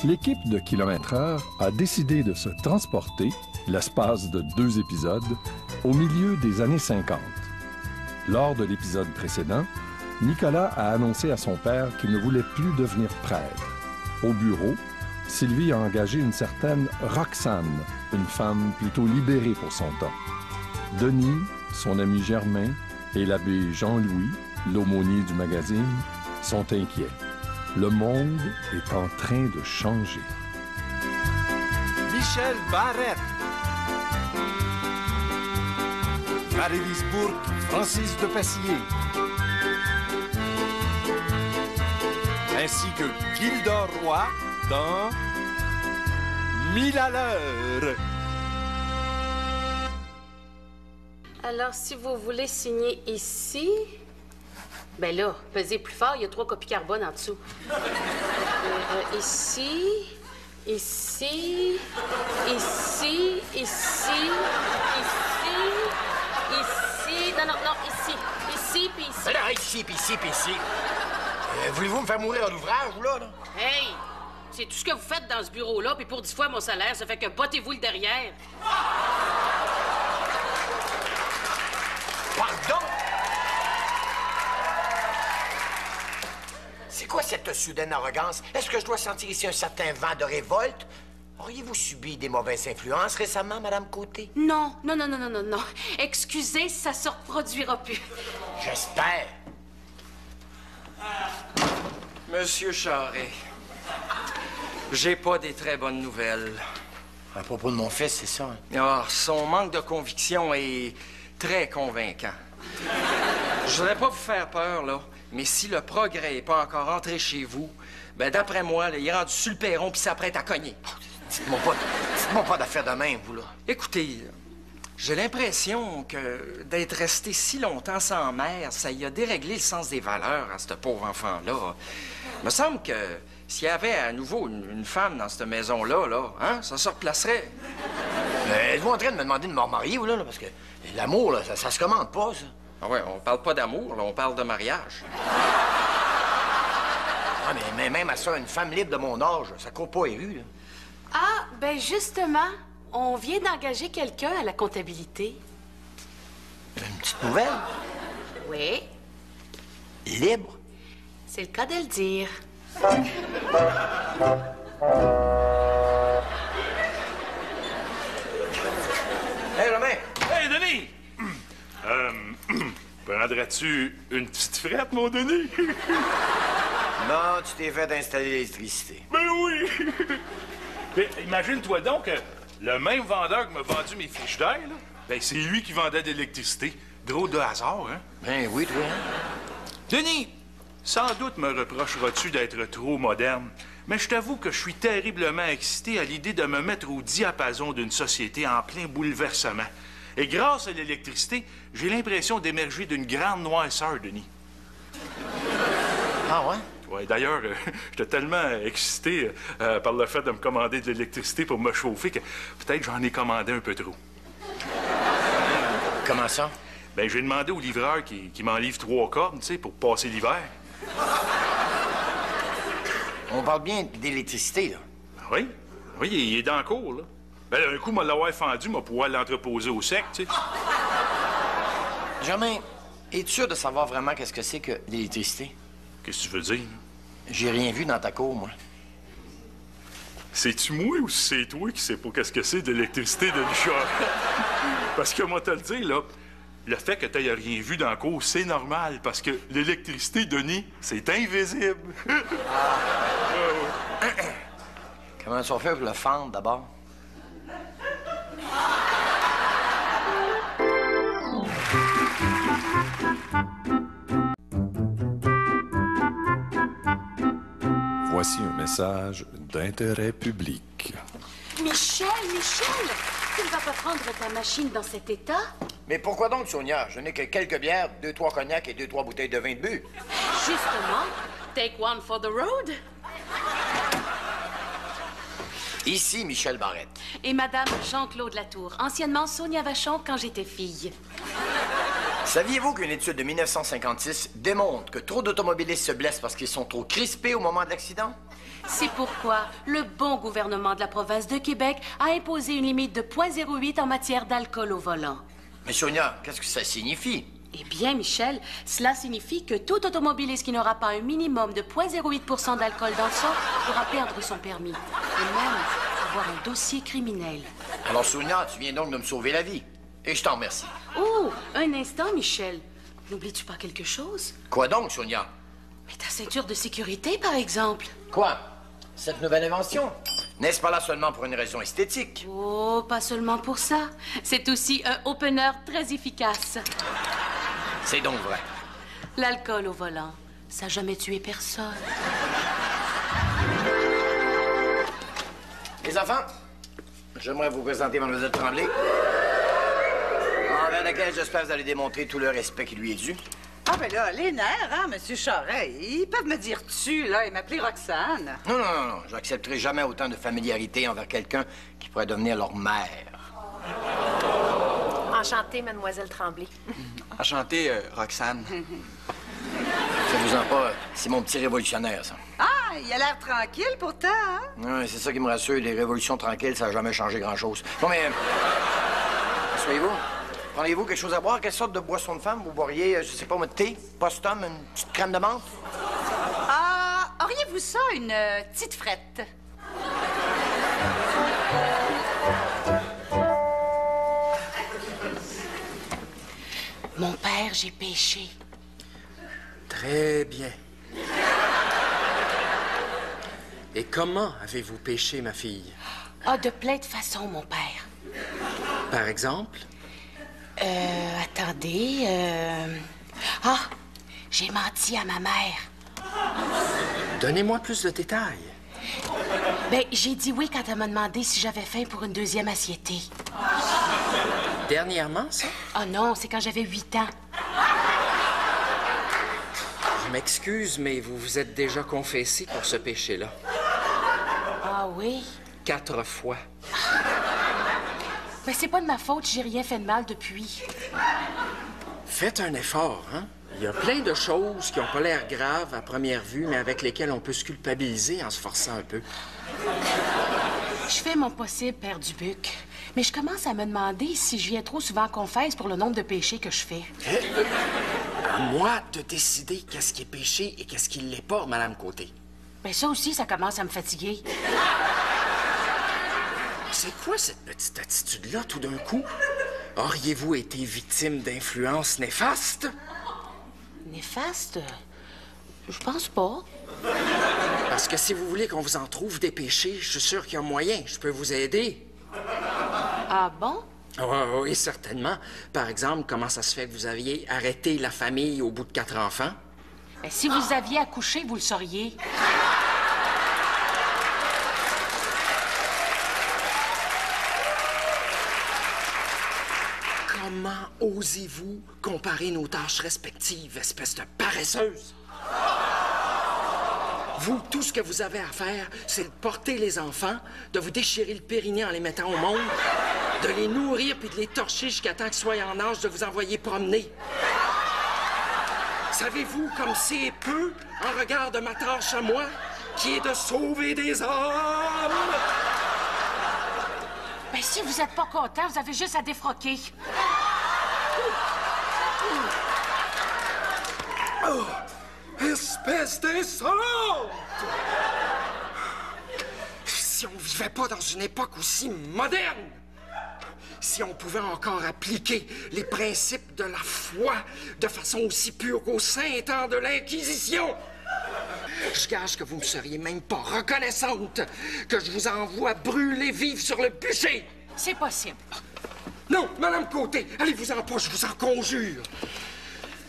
l'équipe de Kilomètre-Heure a décidé de se transporter, l'espace de 2 épisodes, au milieu des années 50. Lors de l'épisode précédent, Nicolas a annoncé à son père qu'il ne voulait plus devenir prêtre. Au bureau, Sylvie a engagé une certaine Roxane, une femme plutôt libérée pour son temps. Denis, son ami Germain et l'abbé Jean-Louis, l'aumônier du magazine, sont inquiets. Le monde est en train de changer. Michel Barrette. Marie-Lisbourg, Francis de Passier. Ainsi que Gilda Roy dans 1000 à l'heure. Alors, si vous voulez signer ici... Ben là, pesez plus fort, il y a 3 copies carbone en dessous. Ici, ici, ici, ici, ici... Non, ici, puis ici. Alors, ici, puis ici, puis ici. Voulez-vous me faire mourir à l'ouvrage, ou là? Hey! C'est tout ce que vous faites dans ce bureau-là, puis pour 10 fois mon salaire, ça fait que bottez-vous le derrière. Pardon? C'est quoi cette soudaine arrogance? Est-ce que je dois sentir ici un certain vent de révolte? Auriez-vous subi des mauvaises influences récemment, Madame Côté? Non. Excusez, ça se reproduira plus. J'espère. Monsieur Charret, j'ai pas des très bonnes nouvelles. À propos de mon fils, c'est ça? Hein? Ah, son manque de conviction est très convaincant. Je voudrais pas vous faire peur, là, mais si le progrès est pas encore entré chez vous, ben d'après moi, là, il est rendu sur le perron puis s'apprête à cogner. Dites-moi pas d'affaires de même, vous, là. Écoutez, j'ai l'impression que d'être resté si longtemps sans mère, ça y a déréglé le sens des valeurs à ce pauvre enfant-là. Il me semble que s'il y avait à nouveau une femme dans cette maison-là, là, hein, ça se replacerait. Êtes-vous en train de me demander de me remarier, vous, là? Parce que l'amour, là, ça se commande pas, ça. Ah ouais, on parle pas d'amour, là, on parle de mariage. Ah, mais même à ça, une femme libre de mon âge, ça court pas les rues, là. Ah, ben justement, on vient d'engager quelqu'un à la comptabilité. Une petite nouvelle? Oui, Libre? c'est le cas de le dire. Hey, Romain! Hey, Denis! Prendrais-tu une petite frette, mon Denis? Non, tu t'es fait installer l'électricité. Ben oui! Mais imagine-toi donc que le même vendeur qui m'a vendu mes fiches d'air, là, ben c'est lui qui vendait de l'électricité. Drôle de hasard, hein? Ben oui, toi, hein? Denis, sans doute me reprocheras-tu d'être trop moderne, mais je t'avoue que je suis terriblement excité à l'idée de me mettre au diapason d'une société en plein bouleversement. Et grâce à l'électricité, j'ai l'impression d'émerger d'une grande noirceur, Denis. Ah ouais? Ouais, d'ailleurs, j'étais tellement excité par le fait de me commander de l'électricité pour me chauffer que peut-être j'en ai commandé un peu trop. Comment ça? Ben, j'ai demandé au livreur qui m'en livre 3 cordes, tu sais, pour passer l'hiver. On parle bien d'électricité, là. Oui, il est dans le cours, là. Ben, un coup, m'a l'avoir fendu, m'a pouvoir l'entreposer au sec, tu sais. Germain, es-tu sûr de savoir vraiment qu'est-ce que c'est que l'électricité? Qu'est-ce que tu veux dire? J'ai rien vu dans ta cour, moi. C'est-tu moi ou c'est toi qui sais pas qu'est-ce que c'est de l'électricité de Richard? Parce que moi, te le dire, là, le fait que t'aies rien vu dans la cour, c'est normal, parce que l'électricité, Denis, c'est invisible. Comment ça fait pour le fendre, d'abord? Voici un message d'intérêt public. Michel, tu ne vas pas prendre ta machine dans cet état? Mais pourquoi donc, Sonia? Je n'ai que quelques bières, 2-3 cognacs et 2-3 bouteilles de vin de but. Justement, take one for the road. Ici, Michel Et Madame Jean-Claude Latour, anciennement Sonia Vachon quand j'étais fille. Saviez-vous qu'une étude de 1956 démontre que trop d'automobilistes se blessent parce qu'ils sont trop crispés au moment de l'accident? C'est pourquoi le bon gouvernement de la province de Québec a imposé une limite de 0,08 en matière d'alcool au volant. Mais Sonia, qu'est-ce que ça signifie? Eh bien, Michel, cela signifie que tout automobiliste qui n'aura pas un minimum de 0,08 d'alcool dans le sang pourra perdre son permis et même avoir un dossier criminel. Alors, Sonia, tu viens donc de me sauver la vie. Et je t'en remercie. Oh, un instant, Michel. N'oublies-tu pas quelque chose? Quoi donc, Sonia? Mais ta ceinture de sécurité, par exemple. Quoi? Cette nouvelle invention? N'est-ce pas là seulement pour une raison esthétique? Oh, pas seulement pour ça. C'est aussi un opener très efficace. C'est donc vrai. L'alcool au volant, ça n'a jamais tué personne. Les enfants, j'aimerais vous présenter Mlle Tremblay, envers laquelle j'espère que vous allez démontrer tout le respect qui lui est dû. Ah, ben là, les nerfs, hein, M. Charest, ils peuvent me dire tu, là, et m'appeler Roxane. Non, non, non, non. J'accepterai jamais autant de familiarité envers quelqu'un qui pourrait devenir leur mère. Enchantée, mademoiselle Tremblay. Enchanté, Roxane. Faites-vous-en pas, c'est mon petit révolutionnaire, ça. Ah, il a l'air tranquille pourtant, hein? Oui, c'est ça qui me rassure. Les révolutions tranquilles, ça n'a jamais changé grand-chose. Bon, mais... Asseyez-vous. Prenez-vous quelque chose à boire? Quelle sorte de boisson de femme? Vous boiriez, je sais pas, un thé, postum, une petite crème de menthe? Ah, auriez-vous ça, une petite frette? Mon père, j'ai péché. Très bien. Et comment avez-vous péché, ma fille? Ah, de plein de façons, mon père. Par exemple? Attendez, Ah, j'ai menti à ma mère. Donnez-moi plus de détails. Ben, j'ai dit oui quand elle m'a demandé si j'avais faim pour une deuxième assiété. Dernièrement, ça? Ah non, c'est quand j'avais 8 ans. Je m'excuse, mais vous vous êtes déjà confessé pour ce péché-là. Ah oui? 4 fois. Ben, c'est pas de ma faute, j'ai rien fait de mal depuis. Faites un effort, hein? Il y a plein de choses qui n'ont pas l'air graves à première vue, mais avec lesquelles on peut se culpabiliser en se forçant un peu. Je fais mon possible, Père Dubuc. Mais je commence à me demander si je viens trop souvent confesse pour le nombre de péchés que je fais. À moi de décider qu'est-ce qui est péché et qu'est-ce qui ne l'est pas, Madame Côté. Ben, ça aussi, ça commence à me fatiguer. C'est quoi cette petite attitude-là, tout d'un coup? Auriez-vous été victime d'influences néfastes? Néfaste? Je pense pas. Parce que si vous voulez qu'on vous en trouve des péchés, je suis sûr qu'il y a moyen. Je peux vous aider. Ah bon? Oui, certainement. Par exemple, comment ça se fait que vous aviez arrêté la famille au bout de 4 enfants? Ben, si vous aviez accouché, vous le sauriez. Comment osez-vous comparer nos tâches respectives, espèce de paresseuse? Vous, tout ce que vous avez à faire, c'est de porter les enfants, de vous déchirer le périnée en les mettant au monde, de les nourrir puis de les torcher jusqu'à temps qu'ils soient en âge de vous envoyer promener. Savez-vous comme c'est peu en regard de ma tâche à moi, qui est de sauver des âmes? Ben, si vous êtes pas content, vous avez juste à défroquer. Oh, espèce d'insolente! Si on vivait pas dans une époque aussi moderne, si on pouvait encore appliquer les principes de la foi de façon aussi pure qu'au saint temps de l'Inquisition, je gage que vous ne seriez même pas reconnaissante que je vous envoie brûler vive sur le bûcher. C'est possible. Non, Madame Côté, allez-vous-en pas, je vous en conjure.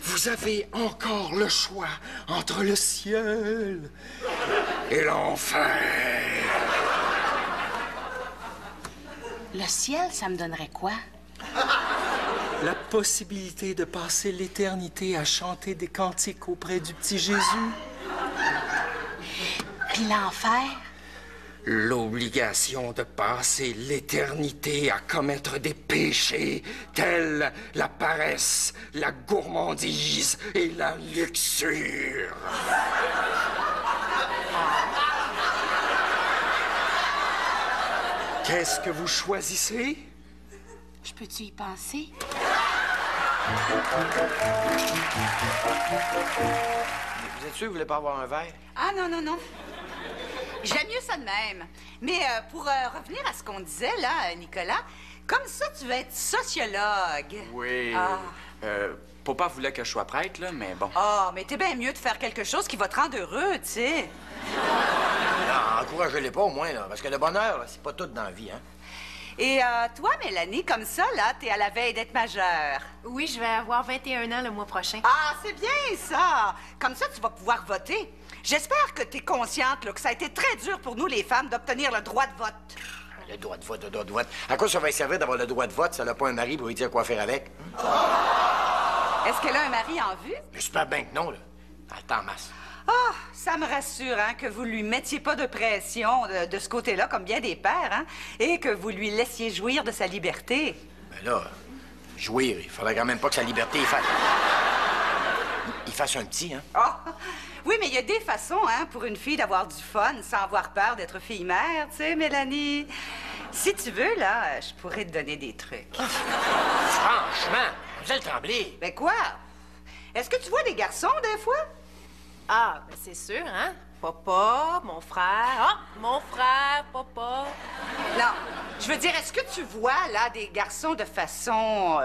Vous avez encore le choix entre le ciel et l'enfer. Le ciel, ça me donnerait quoi? La possibilité de passer l'éternité à chanter des cantiques auprès du petit Jésus. Puis l'enfer? l'obligation de passer l'éternité à commettre des péchés tels la paresse, la gourmandise et la luxure. Qu'est-ce que vous choisissez? Je peux-tu y penser? Vous êtes sûr que vous voulez pas avoir un verre? Ah, non, non, non. J'aime mieux ça de même. Mais pour revenir à ce qu'on disait, là, Nicolas, comme ça, tu vas être sociologue. Oui. Papa voulait que je sois prêtre, là, mais bon. Ah, mais t'es bien mieux de faire quelque chose qui va te rendre heureux, tu sais. Non, encouragez-les pas au moins, là, parce que le bonheur, là, c'est pas tout dans la vie, hein. Et toi, Mélanie, comme ça, là, t'es à la veille d'être majeure. Oui, je vais avoir 21 ans le mois prochain. Ah, c'est bien ça! Comme ça, tu vas pouvoir voter. J'espère que t'es consciente là, que ça a été très dur pour nous, les femmes, d'obtenir le droit de vote. Le droit de vote, le droit de vote. À quoi ça va servir d'avoir le droit de vote si elle n'a pas un mari pour lui dire quoi faire avec? Est-ce qu'elle a un mari en vue? J'espère bien que non, là. Elle est en masse. Ah, ça me rassure, hein, que vous lui mettiez pas de pression de ce côté-là, comme bien des pères, hein, et que vous lui laissiez jouir de sa liberté. Ben là, jouir, il faudrait quand même pas que sa liberté il fasse un petit, hein? Ah, oui, mais il y a des façons, hein, pour une fille d'avoir du fun sans avoir peur d'être fille-mère, tu sais, Mélanie. Si tu veux, là, je pourrais te donner des trucs. Franchement, Mademoiselle Tremblay. Ben quoi? Est-ce que tu vois des garçons, des fois? Ah, ben c'est sûr, hein? Papa, mon frère. Ah, mon frère, papa. Non, je veux dire, est-ce que tu vois, là, des garçons de façon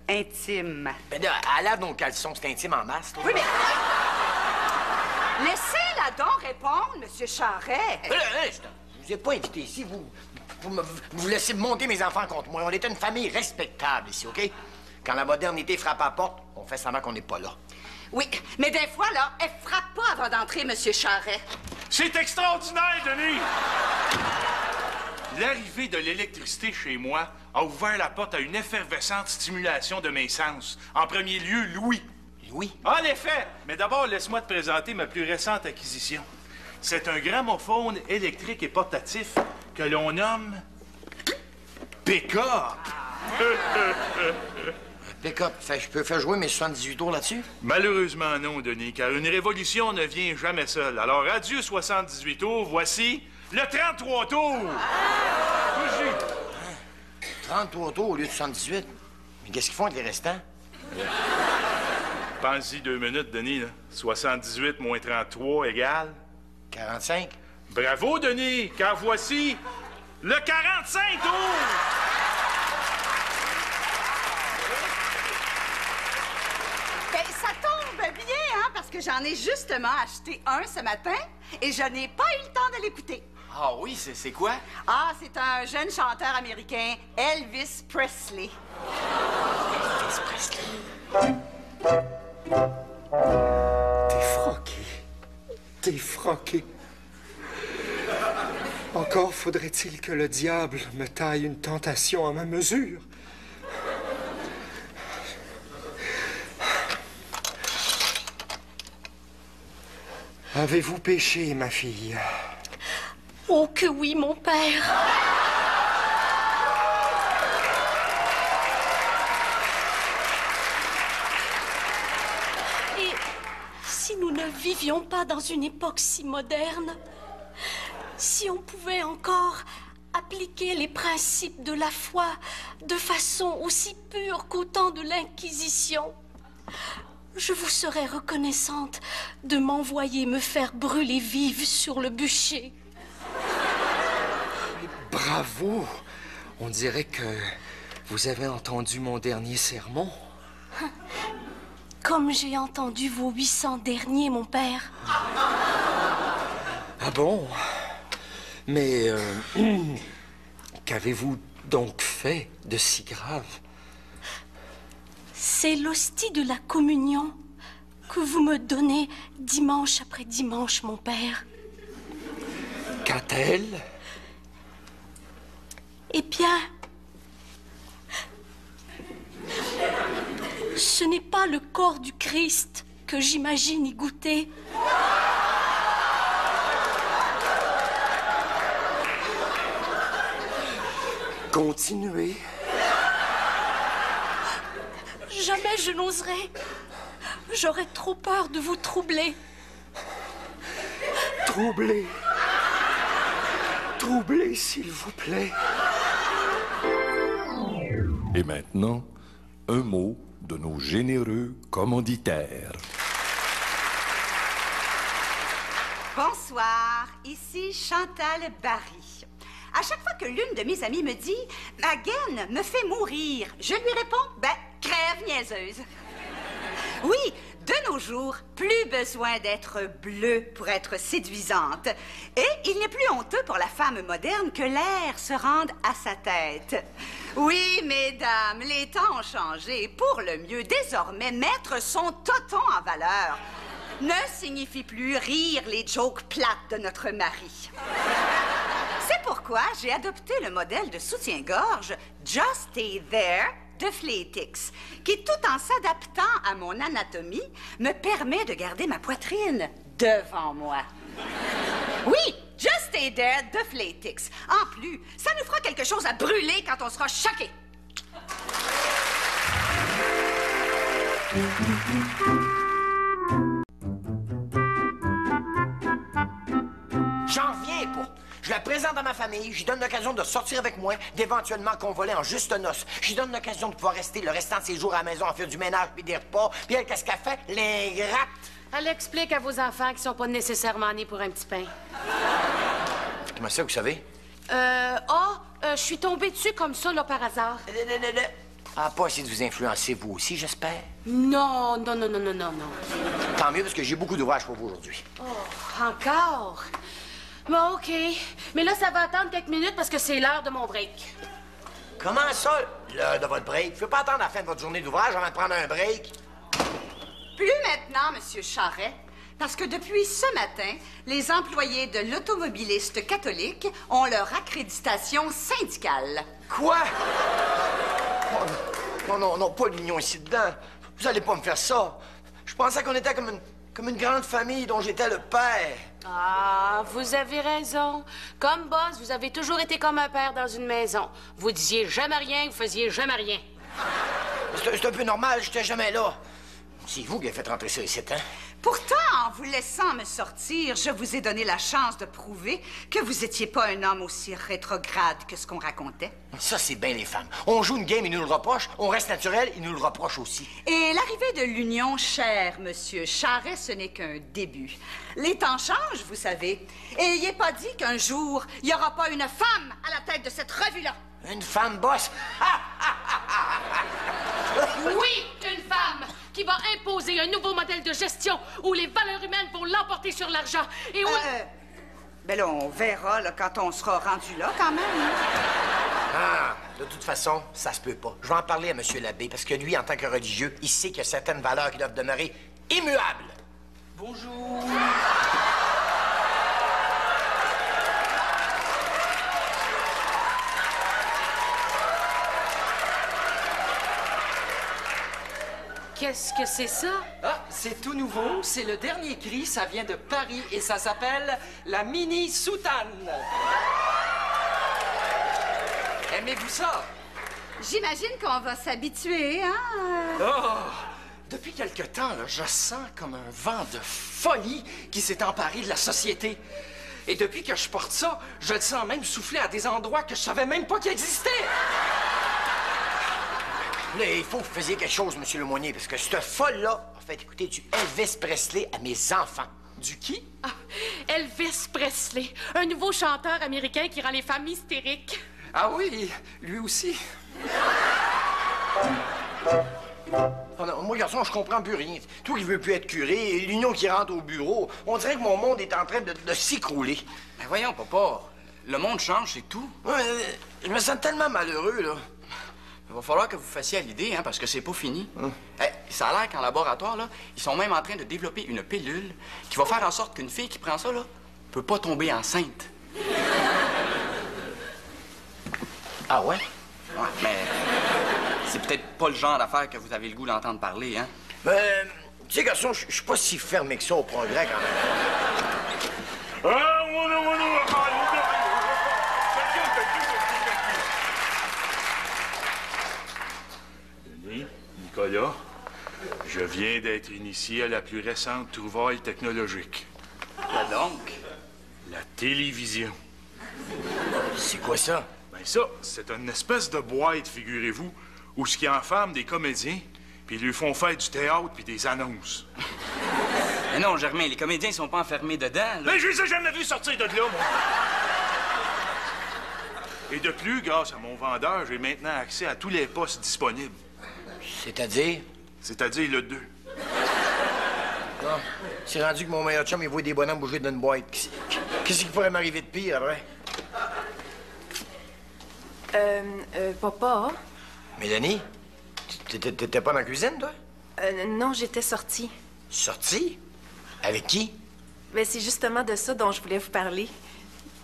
intime? Ben là, elle lave nos caleçons, c'est intime en masse, toi. Oui, mais... Laissez-la donc répondre, Monsieur Charret. Je vous ai pas invité ici, vous laissez monter mes enfants contre moi. On est une famille respectable ici, OK? Quand la modernité frappe à la porte, on fait semblant qu'on n'est pas là. Oui, mais des fois, là, elle frappe pas avant d'entrer, Monsieur Charret. C'est extraordinaire, Denis! L'arrivée de l'électricité chez moi a ouvert la porte à une effervescente stimulation de mes sens. En premier lieu, Louis. Louis? En effet! Mais d'abord, laisse-moi te présenter ma plus récente acquisition. C'est un gramophone électrique et portatif que l'on nomme... Pick-up! Pick-up, je peux faire jouer mes 78 tours là-dessus? Malheureusement non, Denis, car une révolution ne vient jamais seule. Alors, adieu 78 tours, voici le 33 tours! Bougie! 33 tours au lieu de 78? Mais qu'est-ce qu'ils font avec les restants? Pense-y 2 minutes, Denis, là. 78 moins 33 égale... 45? Bravo, Denis, car voici le 45 tours! Ben, ça tombe bien, hein, parce que j'en ai justement acheté un ce matin et je n'ai pas eu le temps de l'écouter. Ah oui, c'est quoi? Ah, c'est un jeune chanteur américain, Elvis Presley. Elvis Presley. T'es froqué. Encore faudrait-il que le diable me taille une tentation à ma mesure. Avez-vous péché, ma fille? Oh que oui, mon père. Et si nous ne vivions pas dans une époque si moderne, si on pouvait encore appliquer les principes de la foi de façon aussi pure qu'au temps de l'Inquisition, je vous serais reconnaissante de m'envoyer me faire brûler vive sur le bûcher. Bravo! On dirait que vous avez entendu mon dernier sermon. Comme j'ai entendu vos 800 derniers, mon père. Ah bon? Mais qu'avez-vous donc fait de si grave? C'est l'hostie de la communion que vous me donnez dimanche après dimanche, mon père. Qu'a-t-elle? Eh bien, ce n'est pas le corps du Christ que j'imagine y goûter. Continuez. Jamais je n'oserais. J'aurais trop peur de vous troubler. Troublez. Troublez, s'il vous plaît. Et maintenant, un mot de nos généreux commanditaires. Bonsoir, ici Chantal Barry. À chaque fois que l'une de mes amies me dit « Ma gaine me fait mourir », je lui réponds « Ben, crève niaiseuse ». Oui, de nos jours, plus besoin d'être bleue pour être séduisante. Et il n'est plus honteux pour la femme moderne que l'air se rende à sa tête. Oui, mesdames, les temps ont changé pour le mieux. Désormais, mettre son toton en valeur ne signifie plus rire les jokes plates de notre mari. C'est pourquoi j'ai adopté le modèle de soutien-gorge Just Stay There de Flatix, qui, tout en s'adaptant à mon anatomie, me permet de garder ma poitrine devant moi. Oui, Just Stay There de Flatix. En plus, ça nous fera quelque chose à brûler quand on sera choqué. J'en reviens pas. Je la présente à ma famille, j'y donne l'occasion de sortir avec moi, d'éventuellement convoler en juste noces. J'y donne l'occasion de pouvoir rester le restant de ses jours à la maison à faire du ménage puis des repas. Puis elle, qu'est-ce qu'elle fait? L'ingrate! Elle explique à vos enfants qu'ils sont pas nécessairement nés pour un petit pain. Comment ça, vous savez? Je suis tombée dessus comme ça, là, par hasard. Ah, pas essayer de vous influencer, vous aussi, j'espère? Non. Tant mieux, parce que j'ai beaucoup d'ouvrages pour vous aujourd'hui. Oh, encore? Bon, OK. Mais là, ça va attendre quelques minutes parce que c'est l'heure de mon break. Comment ça, l'heure de votre break? Vous ne pouvez pas attendre la fin de votre journée d'ouvrage avant de prendre un break? Plus maintenant, Monsieur Charret, parce que depuis ce matin, les employés de l'automobiliste catholique ont leur accréditation syndicale. Quoi? Non, pas l'union ici dedans. Vous allez pas me faire ça. Je pensais qu'on était comme une grande famille dont j'étais le père. Ah, vous avez raison. Comme boss, vous avez toujours été comme un père dans une maison. Vous disiez jamais rien, vous faisiez jamais rien. C'est un peu normal, j'étais jamais là. C'est vous qui avez fait rentrer ça ici, hein? Pourtant, en vous laissant me sortir, je vous ai donné la chance de prouver que vous étiez pas un homme aussi rétrograde que ce qu'on racontait. Ça, c'est bien les femmes. On joue une game, ils nous le reprochent. On reste naturel, ils nous le reprochent aussi. Et l'arrivée de l'union, cher Monsieur Charret, ce n'est qu'un début. Les temps changent, vous savez. Et il n'est pas dit qu'un jour, il n'y aura pas une femme à la tête de cette revue-là. Une femme boss? Oui, une femme qui va imposer un nouveau modèle de gestion où les valeurs humaines vont l'emporter sur l'argent et où... Ben là, on verra là, quand on sera rendu là, quand même. Ah, de toute façon, ça se peut pas. Je vais en parler à M. l'abbé, parce que lui, en tant que religieux, il sait qu'il y a certaines valeurs qui doivent demeurer immuables. Bonjour. Qu'est-ce que c'est ça? Ah, c'est tout nouveau. C'est le dernier cri. Ça vient de Paris et ça s'appelle la mini soutane. Aimez-vous ça? J'imagine qu'on va s'habituer, hein? Oh! Depuis quelque temps, là, je sens comme un vent de folie qui s'est emparé de la société. Et depuis que je porte ça, je le sens même souffler à des endroits que je savais même pas qu'ils existaient. Là, il faut que vous faisiez quelque chose, M. Lemonnier, parce que cette folle-là a fait écouter du Elvis Presley à mes enfants. Du qui? Ah, Elvis Presley, un nouveau chanteur américain qui rend les femmes hystériques. Ah oui, lui aussi. Oh non, moi, garçon, je comprends plus rien. Toi qui veux plus être curé, et l'union qui rentre au bureau, on dirait que mon monde est en train de s'écrouler. Ben voyons, papa, le monde change, c'est tout. Ouais, je me sens tellement malheureux, là. Il va falloir que vous fassiez à l'idée, hein, parce que c'est pas fini. Hey, ça a l'air qu'en laboratoire, là, ils sont même en train de développer une pilule qui va faire en sorte qu'une fille qui prend ça, là, peut pas tomber enceinte. Ah ouais? Ouais, mais c'est peut-être pas le genre d'affaire que vous avez le goût d'entendre parler, hein? Ben, tu sais, garçon, je suis pas si fermé que ça au progrès, quand même. Nicolas. Je viens d'être initié à la plus récente trouvaille technologique. Quoi donc? La télévision. C'est quoi ça? Ben ça, c'est une espèce de boîte, figurez-vous, où ce qui enferme des comédiens, puis ils lui font faire du théâtre puis des annonces. Mais non, Germain, les comédiens sont pas enfermés dedans, là. Mais je les ai jamais vus sortir de là, moi! Et de plus, grâce à mon vendeur, j'ai maintenant accès à tous les postes disponibles. C'est-à-dire? C'est-à-dire le 2. Non. C'est rendu que mon meilleur chum, il voit des bonhommes bouger dans une boîte. Qu'est-ce qui pourrait m'arriver de pire, après? Papa? Mélanie? T'étais pas dans la cuisine, toi? Non, j'étais sortie. Sortie? Avec qui? Mais c'est justement de ça dont je voulais vous parler.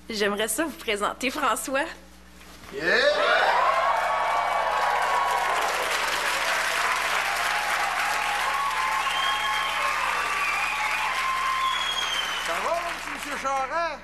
J'aimerais ça vous présenter François. Yeah! Ça va, mon petit monsieur Charest?